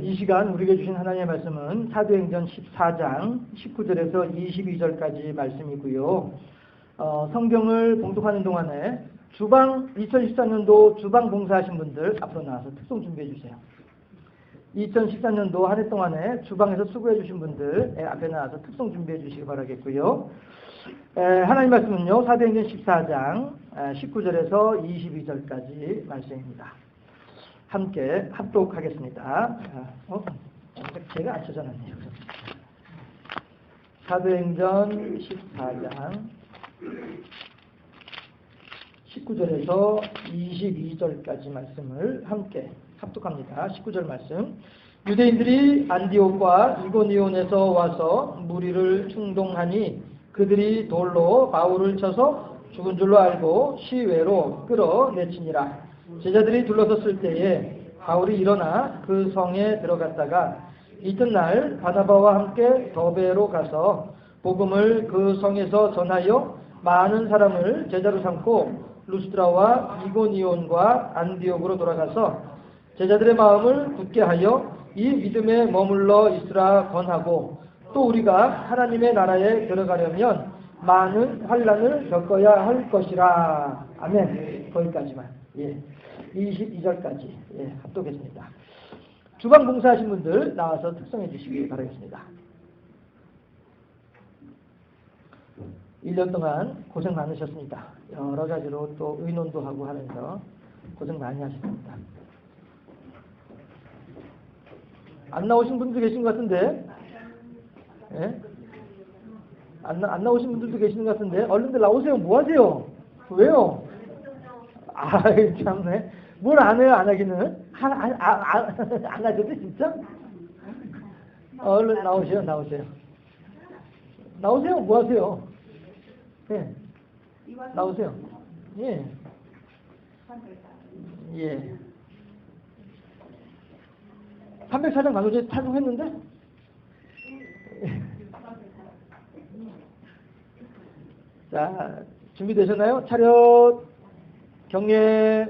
이 시간 우리에게 주신 하나님의 말씀은 사도행전 14장 19절에서 22절까지 말씀이고요. 성경을 봉독하는 동안에 2014년도 주방 봉사하신 분들 앞으로 나와서 특송 준비해 주세요. 2014년도 한 해 동안에 주방에서 수고해 주신 분들 앞에 나와서 특송 준비해 주시기 바라겠고요. 하나님 말씀은요, 사도행전 14장 19절에서 22절까지 말씀입니다. 함께 합독하겠습니다. 제가 안 찾아놨네요. 사도행전 14장 19절에서 22절까지 말씀을 함께 합독합니다. 19절 말씀. 유대인들이 안디옥과 이고니온에서 와서 무리를 충동하니 그들이 돌로 바울을 쳐서 죽은 줄로 알고 시외로 끌어내치니라. 제자들이 둘러섰을 때에 바울이 일어나 그 성에 들어갔다가 이튿날 바나바와 함께 더베로 가서 복음을 그 성에서 전하여 많은 사람을 제자로 삼고 루스드라와 이고니온과 안디옥으로 돌아가서 제자들의 마음을 굳게 하여 이 믿음에 머물러 있으라 권하고, 또 우리가 하나님의 나라에 들어가려면 많은 환난을 겪어야 할 것이라. 아멘. 거기까지만. 22절까지 합독했습니다. 주방 봉사하신 분들 나와서 특성해 주시기 바라겠습니다. 1년 동안 고생 많으셨습니다. 여러 가지로 또 의논도 하고 하면서 고생 많이 하셨습니다. 안 나오신 분도 계신 것 같은데, 안 나오신 분들도 계시는 것 같은데, 얼른들 나오세요. 뭐 하세요? 왜요? 참네. 뭘 안 해요, 안 하기는? 안 하셔도 진짜? 얼른 나오세요. 나오세요, 뭐 하세요? 나오세요. 예. 304장 강조제 탈북했는데? 자, 준비되셨나요? 차렷, 경례.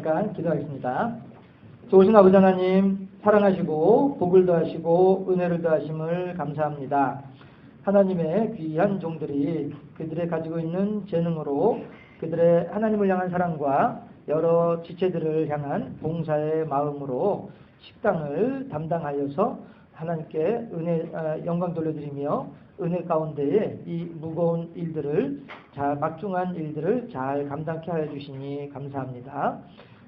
잠깐 기도하겠습니다. 좋으신 아버지 하나님, 사랑하시고 복을 더하시고 은혜를 더하심을 감사합니다. 하나님의 귀한 종들이 그들의 가지고 있는 재능으로 그들의 하나님을 향한 사랑과 여러 지체들을 향한 봉사의 마음으로 식당을 담당하여서 하나님께 영광 돌려드리며 은혜 가운데에 이 무거운 일들을 막중한 일들을 잘 감당케 하여 주시니 감사합니다.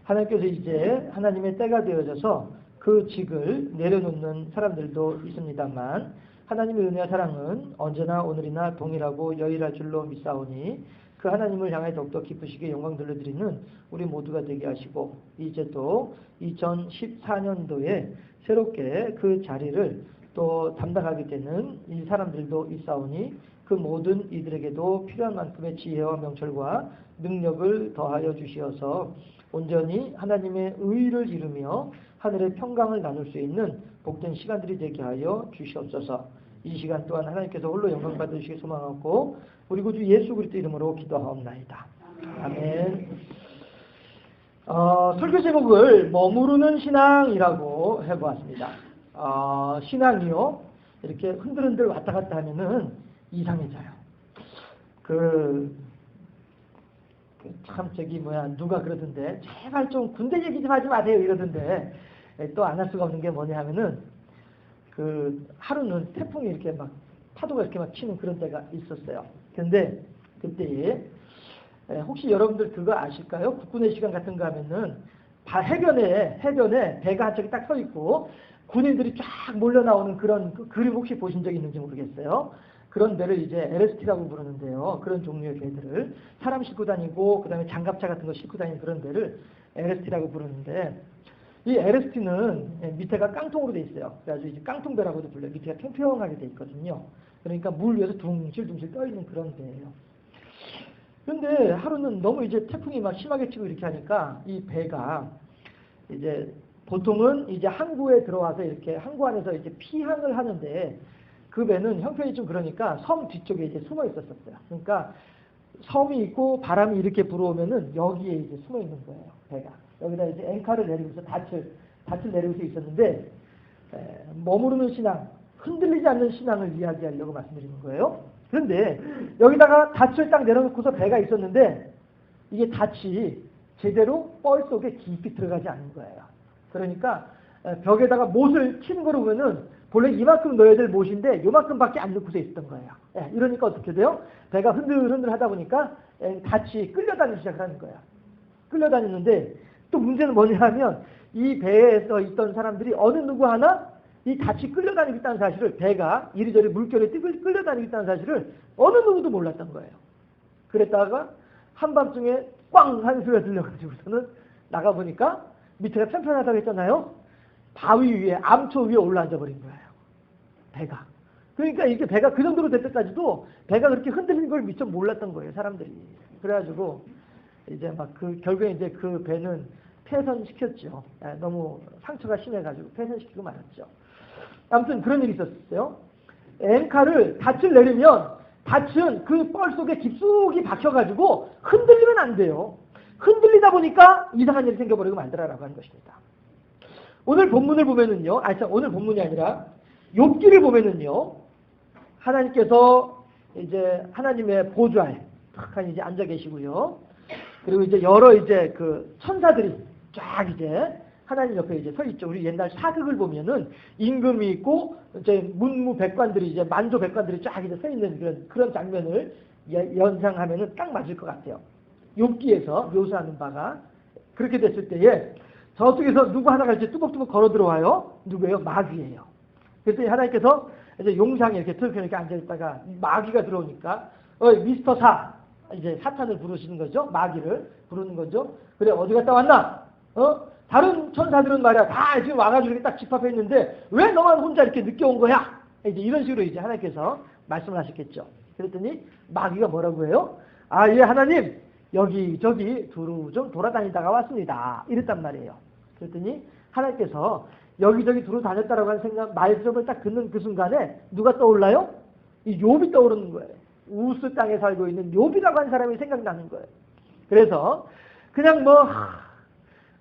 하나님께서 이제 하나님의 때가 되어져서 그 직을 내려놓는 사람들도 있습니다만 하나님의 은혜와 사랑은 언제나 오늘이나 동일하고 여일할 줄로 믿사오니 그 하나님을 향해 더욱더 기쁘시게 영광 돌려드리는 우리 모두가 되게 하시고 이제 또 2014년도에 새롭게 그 자리를 또 담당하게 되는 이 사람들도 있사오니 그 모든 이들에게도 필요한 만큼의 지혜와 명철과 능력을 더하여 주시어서 온전히 하나님의 의를 이루며 하늘의 평강을 나눌 수 있는 복된 시간들이 되게 하여 주시옵소서. 이 시간 또한 하나님께서 홀로 영광 받으시기 소망하고 우리 구주 예수 그리스도 이름으로 기도하옵나이다. 아멘. 설교 제목을 머무르는 신앙이라고 해보았습니다. 신앙이요 이렇게 흔들흔들 왔다 갔다 하면은 이상해져요. 참 누가 그러던데 제발 좀 군대 얘기 좀 하지 마세요 이러던데 또 안 할 수가 없는 게 뭐냐 하면은 하루는 태풍이 이렇게 막 파도가 이렇게 막 치는 그런 때가 있었어요. 근데 그때 혹시 여러분들 그거 아실까요? 국군의 시간 같은 거 하면은 해변에 배가 한 척이 딱 서 있고 군인들이 쫙 몰려 나오는 그런 그림 혹시 보신 적 있는지 모르겠어요. 그런 배를 이제 LST라고 부르는데요. 그런 종류의 배들을 사람 싣고 다니고 그다음에 장갑차 같은 거 싣고 다니는 그런 배를 LST라고 부르는데 이 LST는 밑에가 깡통으로 돼 있어요. 그래가지고 이제 깡통배라고도 불려요. 밑에가 평평하게 돼 있거든요. 그러니까 물 위에서 둥실둥실 떠 있는 그런 배예요. 그런데 하루는 너무 이제 태풍이 막 심하게 치고 이렇게 하니까 이 배가 이제 보통은 이제 항구에 들어와서 이렇게 항구 안에서 이제 피항을 하는데 그 배는 형편이 좀 그러니까 섬 뒤쪽에 이제 숨어 있었어요. 그러니까 섬이 있고 바람이 이렇게 불어오면은 여기에 이제 숨어 있는 거예요. 배가 여기다 이제 앵카를 내리고서 닻을 내리고서 있었는데 머무르는 신앙, 흔들리지 않는 신앙을 이야기하려고 말씀드리는 거예요. 그런데 여기다가 닻을 딱 내려놓고서 배가 있었는데 이게 닻이 제대로 뻘 속에 깊이 들어가지 않는 거예요. 그러니까 벽에다가 못을 치는 거로 보면은 본래 이만큼 넣어야 될 못인데 요만큼밖에 안 넣고서 있었던 거예요. 이러니까 어떻게 돼요? 배가 흔들흔들 하다 보니까 닻이 끌려다니기 시작하는 거예요. 끌려다니는데 또 문제는 뭐냐 하면 이 배에서 있던 사람들이 어느 누구 하나 이 닻이 끌려다니고 있다는 사실을 배가 이리저리 물결에 끌려다니고 있다는 사실을 어느 누구도 몰랐던 거예요. 그랬다가 한밤중에 꽝 하는 소리가 들려가지고서는 나가보니까 밑에가 편편하다고 했잖아요. 바위 위에 암초 위에 올라앉아 버린 거예요. 배가. 그러니까 이게 배가 그 정도로 될 때까지도 배가 그렇게 흔들리는 걸 미처 몰랐던 거예요. 사람들이. 그래가지고 이제 막 결국에 이제 그 배는 폐선시켰죠. 너무 상처가 심해가지고 폐선시키고 말았죠. 아무튼 그런 일이 있었어요. 닻을 내리면 닻은 그 뻘 속에 깊숙이 박혀가지고 흔들리면 안 돼요. 흔들리다 보니까 이상한 일이 생겨버리고 말더라라고 하는 것입니다. 오늘 본문을 보면은요, 오늘 본문이 아니라 욥기를 보면은요, 하나님께서 이제 하나님의 보좌에 탁 이제 앉아 계시고요. 그리고 이제 여러 이제 그 천사들이 쫙 이제 하나님 옆에 이제 서 있죠. 우리 옛날 사극을 보면은 임금이 있고 이제 문무백관들이 이제 만조백관들이 쫙 이제 서 있는 그런 장면을 연상하면은 딱 맞을 것 같아요. 욥기에서 묘사하는 바가 그렇게 됐을 때에 저쪽에서 누구 하나가 이제 뚜벅뚜벅 걸어 들어와요. 누구예요? 마귀예요. 그래서 하나님께서 이제 용상에 이렇게 이렇게 앉아 있다가 마귀가 들어오니까 미스터 사 이제 사탄을 부르시는 거죠. 마귀를 부르는 거죠. 그래 어디 갔다 왔나? 다른 천사들은 말이야 다 지금 와가지고 이렇게 딱 집합해 있는데 왜 너만 혼자 이렇게 늦게 온 거야? 이제 이런 식으로 이제 하나님께서 말씀을 하셨겠죠. 그랬더니 마귀가 뭐라고 해요? 예 하나님 여기저기 두루 좀 돌아다니다가 왔습니다. 이랬단 말이에요. 그랬더니 하나님께서 여기저기 두루 다녔다라고 하는 말씀을 딱 듣는 그 순간에 누가 떠올라요? 이 욥이 떠오르는 거예요. 우스 땅에 살고 있는 욥이라고 하는 사람이 생각나는 거예요. 그래서 그냥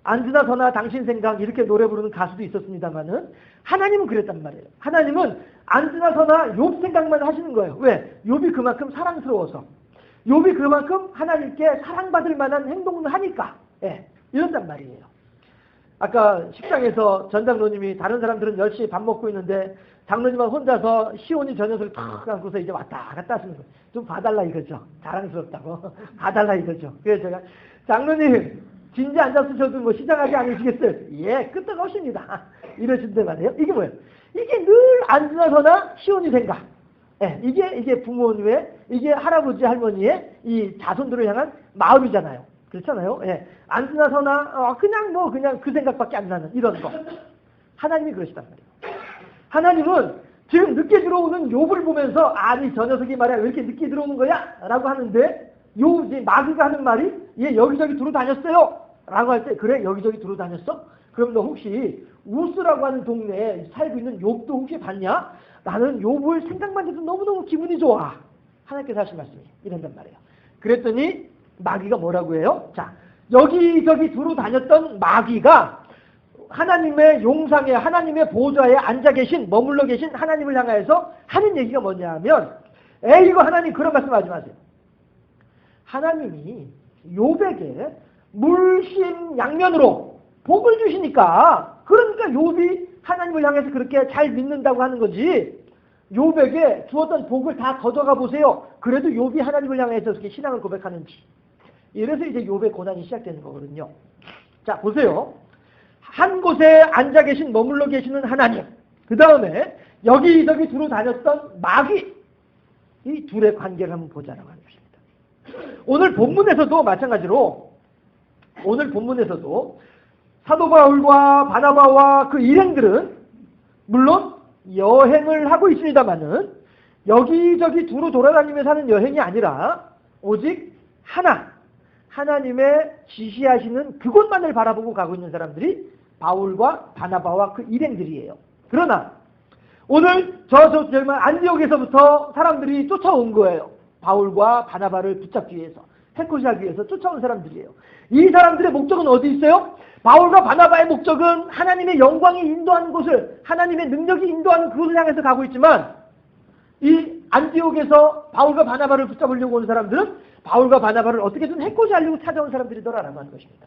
앉으나 서나 당신 생각 이렇게 노래 부르는 가수도 있었습니다만은 하나님은 그랬단 말이에요. 하나님은 앉으나 서나 욥 생각만 하시는 거예요. 왜? 욥이 그만큼 사랑스러워서. 욥이 그만큼 하나님께 사랑받을 만한 행동을 하니까. 예, 이런단 말이에요. 아까 식당에서 전 장로님이 다른 사람들은 10시에 밥 먹고 있는데 장로님은 혼자서 시온이 저 녀석을 탁 안고서 이제 왔다 갔다 하시는 거예요. 좀 봐달라 이거죠. 자랑스럽다고. 봐달라 이거죠. 그래서 제가 장로님 진지 앉았으셔도 뭐 시장하지 않으시겠어요? 예, 끄떡없습니다. 이러신데 말이에요. 이게 뭐예요? 이게 늘 앉으나 서나 시온이 생각. 예, 이게 부모님의, 이게 할아버지 할머니의 이 자손들을 향한 마음이잖아요. 그렇잖아요. 예, 앉으나 서나 그냥 그 생각밖에 안 나는 이런 거. 하나님이 그러시단 말이에요. 하나님은 지금 늦게 들어오는 욥을 보면서 아니 저 녀석이 말이야 왜 이렇게 늦게 들어오는 거야? 라고 하는데 욥이 마귀가 하는 말이 얘 여기저기 두루 다녔어요. 라고 할 때 그래 여기저기 두루 다녔어? 그럼 너 혹시 우스라고 하는 동네에 살고 있는 욥도 혹시 봤냐? 나는 욥을 생각만 해도 너무너무 기분이 좋아. 하나님께서 하신 말씀이 이런단 말이에요. 그랬더니 마귀가 뭐라고 해요? 자, 여기저기 두루 다녔던 마귀가 하나님의 용상에 하나님의 보좌에 앉아 계신 머물러 계신 하나님을 향해서 하는 얘기가 뭐냐면 이거 하나님 그런 말씀하지 마세요. 하나님이 욥에게 물심양면으로 복을 주시니까 그러니까 욥이 하나님을 향해서 그렇게 잘 믿는다고 하는 거지. 욥에게 주었던 복을 다 가져가 보세요. 그래도 욥이 하나님을 향해서 그렇게 신앙을 고백하는지. 이래서 이제 욥의 고난이 시작되는 거거든요. 자, 보세요. 한 곳에 앉아 계신 머물러 계시는 하나님. 그 다음에 여기저기 두루 다녔던 마귀. 이 둘의 관계를 한번 보자라고 하는 것입니다. 오늘 본문에서도 마찬가지로 오늘 본문에서도 사도 바울과 바나바와 그 일행들은 물론 여행을 하고 있습니다만은 여기저기 두루 돌아다니면서 하는 여행이 아니라 오직 하나님의 지시하시는 그곳만을 바라보고 가고 있는 사람들이 바울과 바나바와 그 일행들이에요. 그러나 오늘 정말 안디옥에서부터 사람들이 쫓아온 거예요. 바울과 바나바를 붙잡기 위해서, 해코지하기 위해서 쫓아온 사람들이에요. 이 사람들의 목적은 어디 있어요? 바울과 바나바의 목적은 하나님의 영광이 인도하는 곳을, 하나님의 능력이 인도하는 그곳을 향해서 가고 있지만 이 안디옥에서 바울과 바나바를 붙잡으려고 온 사람들은 바울과 바나바를 어떻게든 해코지하려고 찾아온 사람들이더라라고 하는 것입니다.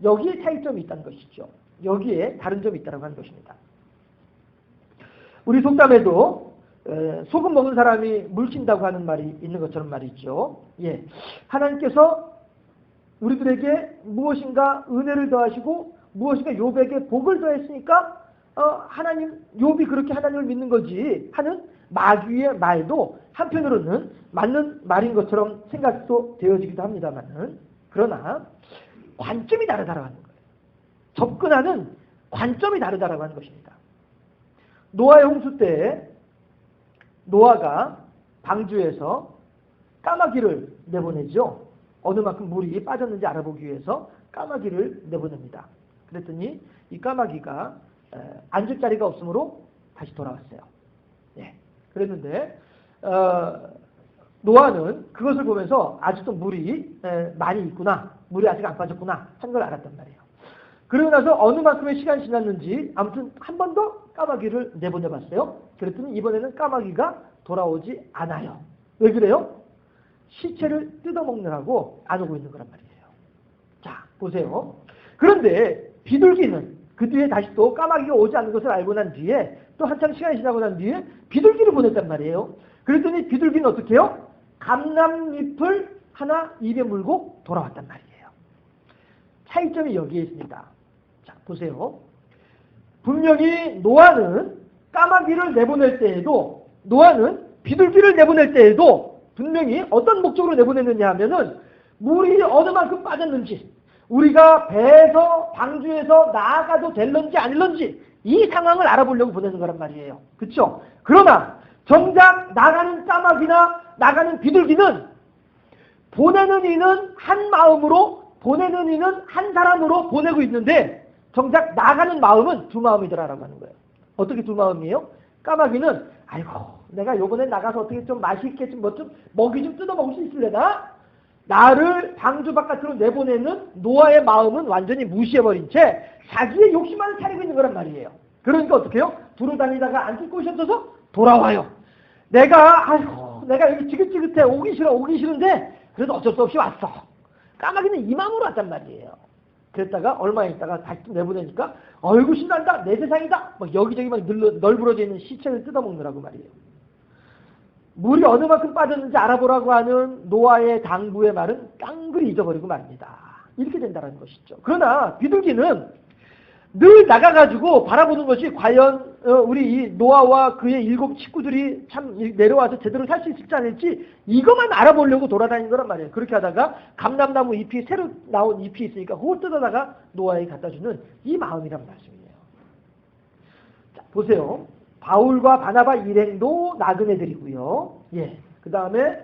여기에 차이점이 있다는 것이죠. 여기에 다른 점이 있다고 하는 것입니다. 우리 속담에도 소금 먹은 사람이 물친다고 하는 말이 있는 것처럼 말이죠. 예, 하나님께서 우리들에게 무엇인가 은혜를 더하시고 무엇인가 욥에게 복을 더했으니까 하나님 욥이 그렇게 하나님을 믿는 거지 하는 마귀의 말도 한편으로는 맞는 말인 것처럼 생각도 되어지기도 합니다만은 그러나 관점이 다르다라고 하는 거예요. 접근하는 관점이 다르다라고 하는 것입니다. 노아의 홍수 때 노아가 방주에서 까마귀를 내보내죠. 어느 만큼 물이 빠졌는지 알아보기 위해서 까마귀를 내보냅니다. 그랬더니 이 까마귀가 앉을 자리가 없으므로 다시 돌아왔어요. 예. 그랬는데 노아는 그것을 보면서 아직도 물이 많이 있구나, 물이 아직 안 빠졌구나 한 걸 알았단 말이에요. 그러고 나서 어느 만큼의 시간이 지났는지 아무튼 한 번 더 까마귀를 내보내봤어요. 그랬더니 이번에는 까마귀가 돌아오지 않아요. 왜 그래요? 시체를 뜯어먹느라고 안 오고 있는 거란 말이에요. 자, 보세요. 그런데 비둘기는 그 뒤에 다시 또 까마귀가 오지 않는 것을 알고 난 뒤에 또 한참 시간이 지나고 난 뒤에 비둘기를 보냈단 말이에요. 그랬더니 비둘기는 어떻게 해요? 감람잎을 하나 입에 물고 돌아왔단 말이에요. 차이점이 여기에 있습니다. 자, 보세요. 분명히 노아는 까마귀를 내보낼 때에도, 노아는 비둘기를 내보낼 때에도 분명히 어떤 목적으로 내보냈느냐 하면은 물이 어느 만큼 빠졌는지, 우리가 배에서 방주에서 나아가도 될런지 아닐런지 이 상황을 알아보려고 보내는 거란 말이에요. 그렇죠? 그러나 정작 나가는 까마귀나 나가는 비둘기는 보내는 이는 한 마음으로, 보내는 이는 한 사람으로 보내고 있는데 정작 나가는 마음은 두 마음이더라라고 하는 거예요. 어떻게 두 마음이에요? 까마귀는 아이고 내가 요번에 나가서 어떻게 좀 맛있게 좀 뭐 좀 먹이 좀 뜯어 먹을 수 있을래나? 나를 방주 바깥으로 내보내는 노아의 마음은 완전히 무시해버린 채 자기의 욕심만을 차리고 있는 거란 말이에요. 그러니까 어떻게 해요? 두루 다니다가 앉을 곳이 없어서 돌아와요. 내가 여기 지긋지긋해. 오기 싫은데 그래도 어쩔 수 없이 왔어. 까마귀는 이 마음으로 왔단 말이에요. 그랬다가 얼마 있다가 다시 내보내니까 어이구 신난다. 내 세상이다. 막 여기저기 막 널브러져 있는 시체를 뜯어먹느라고 말이에요. 물이 어느 만큼 빠졌는지 알아보라고 하는 노아의 당부의 말은 깡그리 잊어버리고 말입니다. 이렇게 된다는 것이죠. 그러나 비둘기는 늘 나가가지고 바라보는 것이 과연 우리 이 노아와 그의 7 식구들이 참 내려와서 제대로 살 수 있을지 않을지 이것만 알아보려고 돌아다니는 거란 말이에요. 그렇게 하다가 감람나무 잎이 새로 나온 잎이 있으니까 그걸 뜯어다가 노아에게 갖다주는 이 마음이란 말씀이에요. 자, 보세요. 바울과 바나바 일행도 나그네들이고요. 예. 그 다음에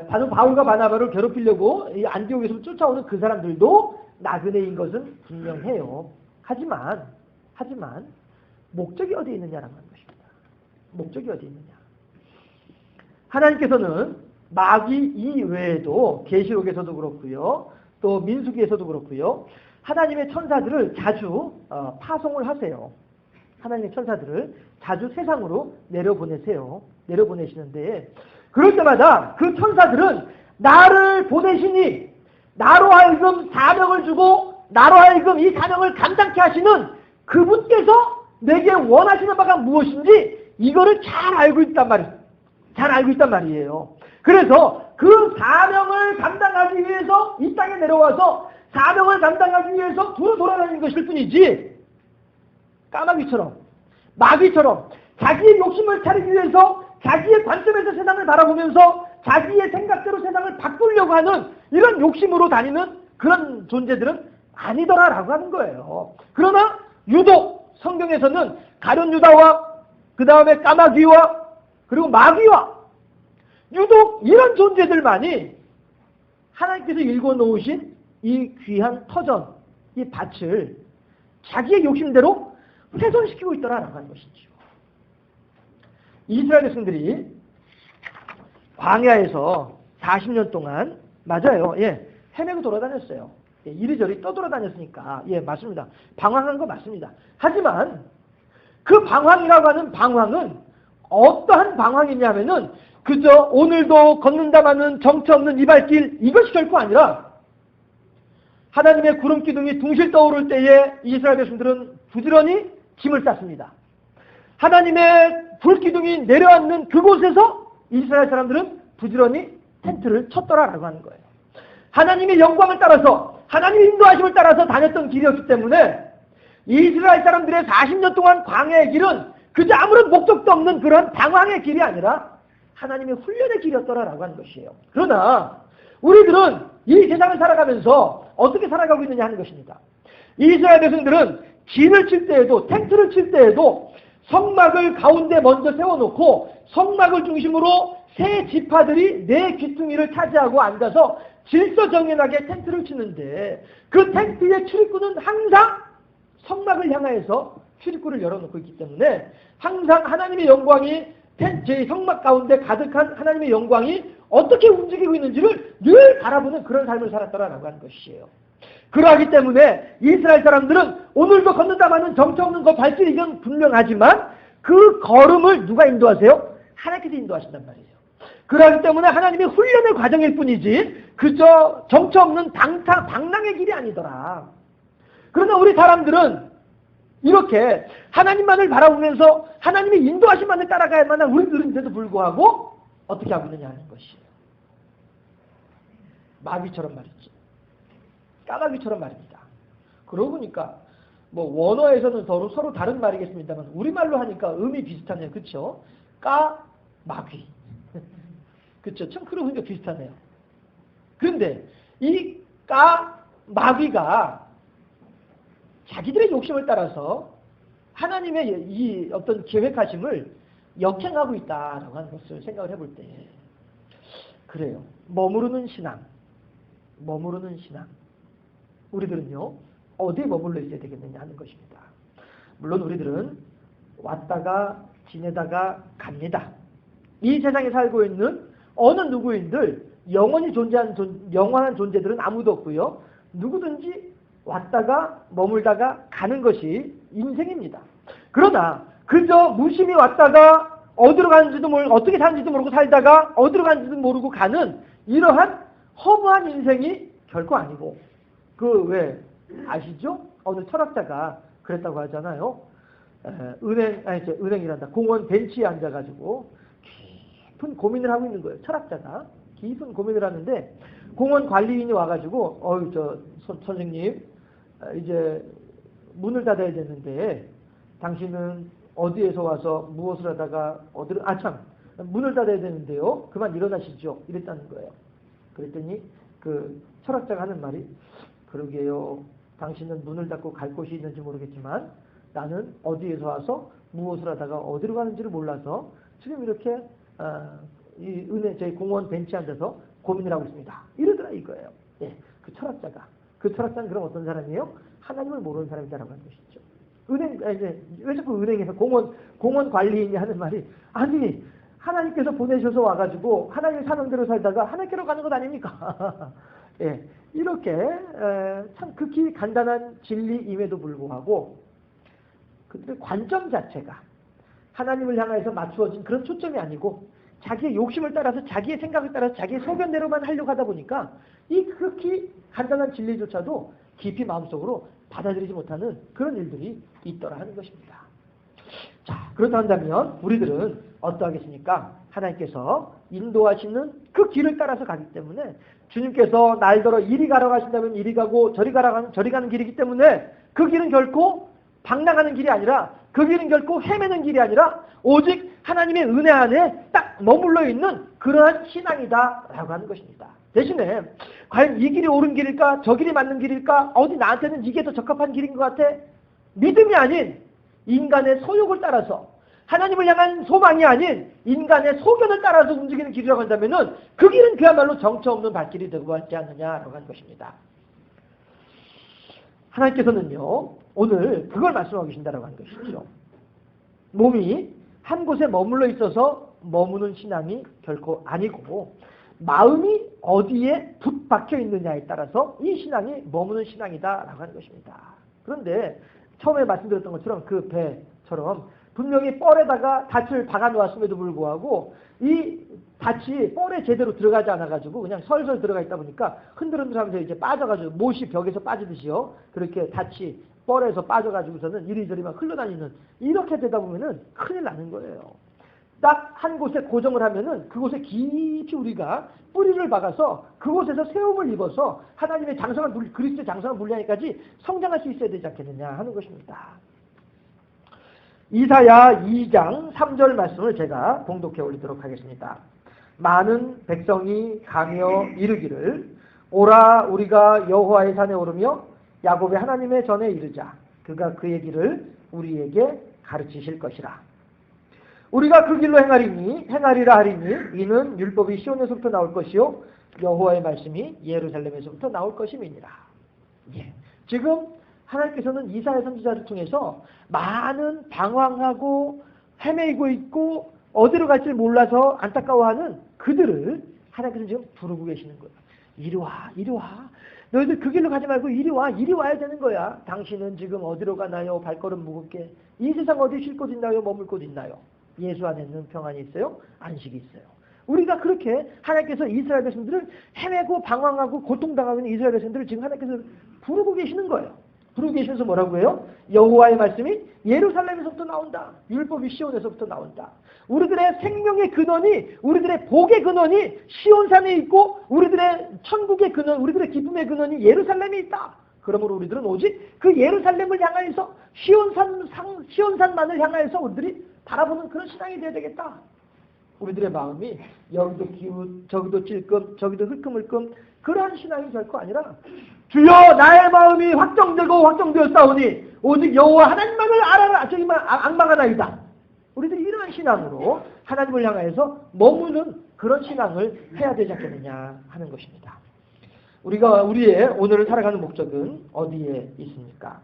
바울과 바나바를 괴롭히려고 이 안디옥에서 쫓아오는 그 사람들도 나그네인 것은 분명해요. 하지만 목적이 어디에 있느냐라는 것입니다. 목적이 어디에 있느냐. 하나님께서는 마귀 이외에도 계시록에서도 그렇고요. 또 민수기에서도 그렇고요. 하나님의 천사들을 자주 파송을 하세요. 하나님의 천사들을 자주 세상으로 내려보내시는데 그럴 때마다 그 천사들은 나를 보내시니 나로 하여금 사명을 주고 나로 하여금 이 사명을 감당케 하시는 그분께서 내게 원하시는 바가 무엇인지 이거를 잘 알고 있단 말이에요. 그래서 그 사명을 감당하기 위해서 이 땅에 내려와서 사명을 감당하기 위해서 두루 돌아다니는 것일 뿐이지 까마귀처럼 마귀처럼 자기의 욕심을 차리기 위해서 자기의 관점에서 세상을 바라보면서 자기의 생각대로 세상을 바꾸려고 하는 이런 욕심으로 다니는 그런 존재들은 아니더라라고 하는 거예요. 그러나 유독 성경에서는 가룟 유다와 그 다음에 까마귀와 그리고 마귀와 유독 이런 존재들만이 하나님께서 일궈놓으신 이 귀한 터전, 이 밭을 자기의 욕심대로 훼손시키고 있더라라고 하는 것이죠. 이스라엘 백성들이 광야에서 40년 동안 맞아요. 예, 헤매고 돌아다녔어요. 예, 이리저리 떠돌아다녔으니까 예, 맞습니다. 방황한 거 맞습니다. 하지만 그 방황이라고 하는 방황은 어떠한 방황이냐면은 그저 오늘도 걷는다마는 정처 없는 이 발길 이것이 결코 아니라 하나님의 구름 기둥이 둥실 떠오를 때에 이스라엘 백성들은 부지런히 짐을 쌌습니다. 하나님의 불 기둥이 내려앉는 그곳에서 이스라엘 사람들은 부지런히 텐트를 쳤더라라고 하는 거예요. 하나님의 영광을 따라서 하나님의 인도하심을 따라서 다녔던 길이었기 때문에 이스라엘 사람들의 40년 동안 광야의 길은 그저 아무런 목적도 없는 그런 방황의 길이 아니라 하나님의 훈련의 길이었더라라고 하는 것이에요. 그러나 우리들은 이 세상을 살아가면서 어떻게 살아가고 있느냐 하는 것입니다. 이스라엘 백성들은 진을 칠 때에도 텐트를 칠 때에도 성막을 가운데 먼저 세워놓고 성막을 중심으로 세 지파들이 네 귀퉁이를 차지하고 앉아서 질서정연하게 텐트를 치는데 그 텐트의 출입구는 항상 성막을 향하여서 출입구를 열어놓고 있기 때문에 항상 하나님의 영광이 제 성막 가운데 가득한 하나님의 영광이 어떻게 움직이고 있는지를 늘 바라보는 그런 삶을 살았더라라고 하는 것이에요. 그러하기 때문에 이스라엘 사람들은 오늘도 걷는다마는 정처 없는 그 발길이 이건 분명하지만 그 걸음을 누가 인도하세요? 하나님께서 인도하신단 말이에요. 그러하기 때문에 하나님의 훈련의 과정일 뿐이지 그저 정처 없는 방랑의 길이 아니더라. 그러나 우리 사람들은 이렇게 하나님만을 바라보면서 하나님의 인도하심만을 따라가야만 한 우리들인데도 불구하고 어떻게 하고 있느냐 하는 것이에요. 마귀처럼 말이죠. 까마귀처럼 말입니다. 그러고 보니까 뭐 원어에서는 서로 다른 말이겠습니다만 우리말로 하니까 음이 비슷하네요. 그렇죠? 까마귀. 그렇죠? 참 그러고 보니까 비슷하네요. 그런데 이 까마귀가 자기들의 욕심을 따라서 하나님의 이 어떤 계획하심을 역행하고 있다라고 하는 것을 생각을 해볼 때 그래요. 머무르는 신앙. 우리들은요 어디에 머물러 있어야 되겠느냐 하는 것입니다. 물론 우리들은 왔다가 지내다가 갑니다. 이 세상에 살고 있는 어느 누구인들 영원히 존재하는 영원한 존재들은 아무도 없고요. 누구든지 왔다가 머물다가 가는 것이 인생입니다. 그러나 그저 무심히 왔다가 어디로 가는지도 모르고 어떻게 사는지도 모르고 살다가 어디로 가는지도 모르고 가는 이러한 허무한 인생이 결코 아니고, 그 왜 아시죠? 어느 철학자가 그랬다고 하잖아요. 은행이란다. 공원 벤치에 앉아가지고 깊은 고민을 하고 있는 거예요. 철학자가 깊은 고민을 하는데 공원 관리인이 와가지고 선생님 이제 문을 닫아야 되는데 당신은 어디에서 와서 무엇을 하다가 어디로 문을 닫아야 되는데요. 그만 일어나시죠. 이랬다는 거예요. 그랬더니 그 철학자가 하는 말이, 그러게요. 당신은 문을 닫고 갈 곳이 있는지 모르겠지만 나는 어디에서 와서 무엇을 하다가 어디로 가는지를 몰라서 지금 이렇게 저희 공원 벤치에 앉아서 고민을 하고 있습니다. 이러더라 이거예요. 예, 그 철학자는 그럼 어떤 사람이에요? 하나님을 모르는 사람이다라고 하는 것이죠. 왜 자꾸 은행에서 공원 관리인이 하는 말이, 아니 하나님께서 보내셔서 와가지고 하나님 사는 대로 살다가 하나님께로 가는 것 아닙니까? 예, 이렇게 참 극히 간단한 진리임에도 불구하고 그들의 관점 자체가 하나님을 향해서 맞추어진 그런 초점이 아니고 자기의 욕심을 따라서 자기의 생각을 따라서 자기의 소견대로만 하려고 하다 보니까 이 극히 간단한 진리조차도 깊이 마음속으로 받아들이지 못하는 그런 일들이 있더라 하는 것입니다. 자, 그렇다 한다면 우리들은 어떠하겠습니까? 하나님께서 인도하시는 그 길을 따라서 가기 때문에, 주님께서 날더러 이리 가라고 하신다면 이리 가고 저리 가라고 하면 저리 가는 길이기 때문에 그 길은 결코 방랑하는 길이 아니라, 그 길은 결코 헤매는 길이 아니라 오직 하나님의 은혜 안에 딱 머물러 있는 그러한 신앙이다라고 하는 것입니다. 대신에 과연 이 길이 옳은 길일까? 저 길이 맞는 길일까? 어디 나한테는 이게 더 적합한 길인 것 같아? 믿음이 아닌 인간의 소욕을 따라서, 하나님을 향한 소망이 아닌 인간의 소견을 따라서 움직이는 길이라고 한다면은 그 길은 그야말로 정처 없는 발길이 되고 하지 않느냐라고 하는 것입니다. 하나님께서는요, 오늘 그걸 말씀하고 계신다라고 하는 것이죠. 몸이 한 곳에 머물러 있어서 머무는 신앙이 결코 아니고, 마음이 어디에 붙박혀 있느냐에 따라서 이 신앙이 머무는 신앙이다라고 하는 것입니다. 그런데 처음에 말씀드렸던 것처럼 그 배처럼 분명히 뻘에다가 닻을 박아 놓았음에도 불구하고 이 닻이 뻘에 제대로 들어가지 않아가지고 그냥 설설 들어가 있다 보니까 흔들흔들하면서 이제 빠져가지고 못이 벽에서 빠지듯이요. 그렇게 닻이 뻘에서 빠져가지고서는 이리저리 막 흘러다니는, 이렇게 되다 보면은 큰일 나는 거예요. 딱 한 곳에 고정을 하면은 그곳에 깊이 우리가 뿌리를 박아서 그곳에서 세움을 입어서 하나님의 장성한 그리스도의 장성한 분량에까지 성장할 수 있어야 되지 않겠느냐 하는 것입니다. 이사야 2장 3절 말씀을 제가 봉독해 올리도록 하겠습니다. 많은 백성이 가며 이르기를, 오라 우리가 여호와의 산에 오르며 야곱의 하나님의 전에 이르자. 그가 그의 길을 우리에게 가르치실 것이라. 우리가 그 길로 행하리라 하리니 이는 율법이 시온에서부터 나올 것이요 여호와의 말씀이 예루살렘에서부터 나올 것임이니라. 예. 지금 하나님께서는 이사야 선지자를 통해서 많은 방황하고 헤매이고 있고 어디로 갈지 몰라서 안타까워하는 그들을 하나님께서 지금 부르고 계시는 거예요. 이리 와, 이리 와. 너희들 그 길로 가지 말고 이리 와, 이리 와야 되는 거야. 당신은 지금 어디로 가나요? 발걸음 무겁게. 이 세상 어디 쉴 곳 있나요? 머물 곳 있나요? 예수 안에는 평안이 있어요? 안식이 있어요. 우리가 그렇게 하나님께서 이스라엘 백성들을 헤매고 방황하고 고통당하고 있는 이스라엘 백성들을 지금 하나님께서 부르고 계시는 거예요. 부르고 계시면서 뭐라고 해요? 여호와의 말씀이 예루살렘에서부터 나온다. 율법이 시온에서부터 나온다. 우리들의 생명의 근원이, 우리들의 복의 근원이 시온산에 있고 우리들의 천국의 근원, 우리들의 기쁨의 근원이 예루살렘에 있다. 그러므로 우리들은 오직 그 예루살렘을 향하여서 시온산만을 향하여서 우리들이 바라보는 그런 신앙이 되어야 되겠다. 우리들의 마음이 여기도 기웃, 저기도 찔끔, 저기도 흘끔흘끔 그러한 신앙이 결코 아니라, 주여 나의 마음이 확정되고 확정되었사오니 오직 여호와 하나님만을 알아라, 저기만 앙망하나이다. 우리들이 이러한 신앙으로 하나님을 향하여서 머무는 그런 신앙을 해야 되지 않겠느냐 하는 것입니다. 우리의 오늘을 살아가는 목적은 어디에 있습니까?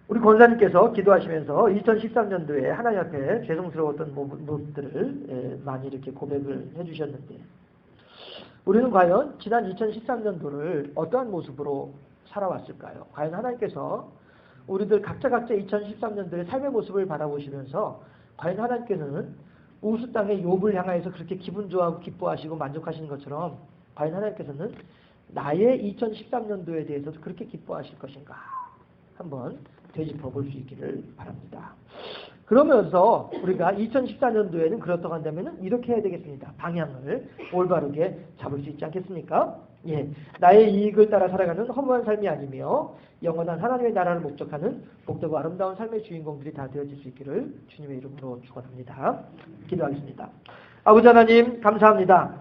우리 권사님께서 기도하시면서 2013년도에 하나님 앞에 죄송스러웠던 모습들을 많이 이렇게 고백을 해주셨는데, 우리는 과연 지난 2013년도를 어떠한 모습으로 살아왔을까요? 과연 하나님께서 우리들 각자 2013년도의 삶의 모습을 바라보시면서 과연 하나님께서는 우수 땅의 욥을 향하여서 그렇게 기분 좋아하고 기뻐하시고 만족하시는 것처럼 과연 하나님께서는 나의 2013년도에 대해서도 그렇게 기뻐하실 것인가? 한번 되짚어 볼 수 있기를 바랍니다. 그러면서 우리가 2014년도에는 그렇다고 한다면 이렇게 해야 되겠습니다. 방향을 올바르게 잡을 수 있지 않겠습니까? 예, 나의 이익을 따라 살아가는 허무한 삶이 아니며 영원한 하나님의 나라를 목적하는 복되고 아름다운 삶의 주인공들이 다 되어질 수 있기를 주님의 이름으로 축원합니다. 기도하겠습니다. 아버지 하나님 감사합니다.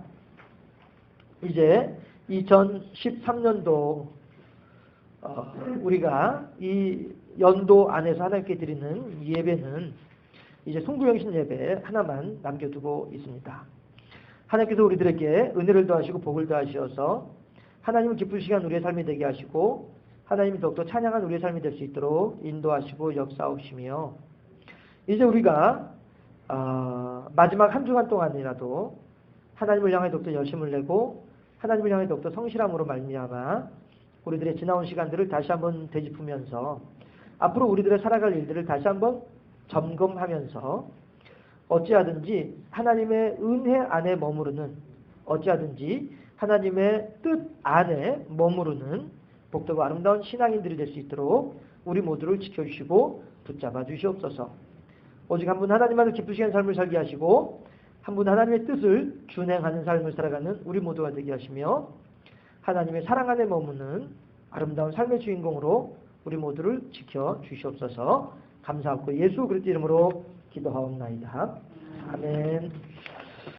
이제 2013년도 우리가 이 연도 안에서 하나님께 드리는 예배는 이제 송구영신 예배 하나만 남겨두고 있습니다. 하나님께서 우리들에게 은혜를 더하시고 복을 더하시어서 하나님을 기쁘시게 우리의 삶이 되게 하시고 하나님이 더욱더 찬양한 우리의 삶이 될 수 있도록 인도하시고 역사하시며 이제 우리가 마지막 한 주간 동안이라도 하나님을 향해 더욱더 열심을 내고 하나님을 향해 더욱더 성실함으로 말미암아 우리들의 지나온 시간들을 다시 한번 되짚으면서 앞으로 우리들의 살아갈 일들을 다시 한번 점검하면서 어찌하든지 하나님의 은혜 안에 머무르는 어찌하든지 하나님의 뜻 안에 머무르는 복되고 아름다운 신앙인들이 될 수 있도록 우리 모두를 지켜주시고 붙잡아 주시옵소서. 오직 한 분 하나님만을 기쁘시게 삶을 살게 하시고 한 분 하나님의 뜻을 준행하는 삶을 살아가는 우리 모두가 되게 하시며 하나님의 사랑 안에 머무는 아름다운 삶의 주인공으로 우리 모두를 지켜 주시옵소서. 감사하고 예수 그리스도 이름으로 기도하옵나이다. 아멘.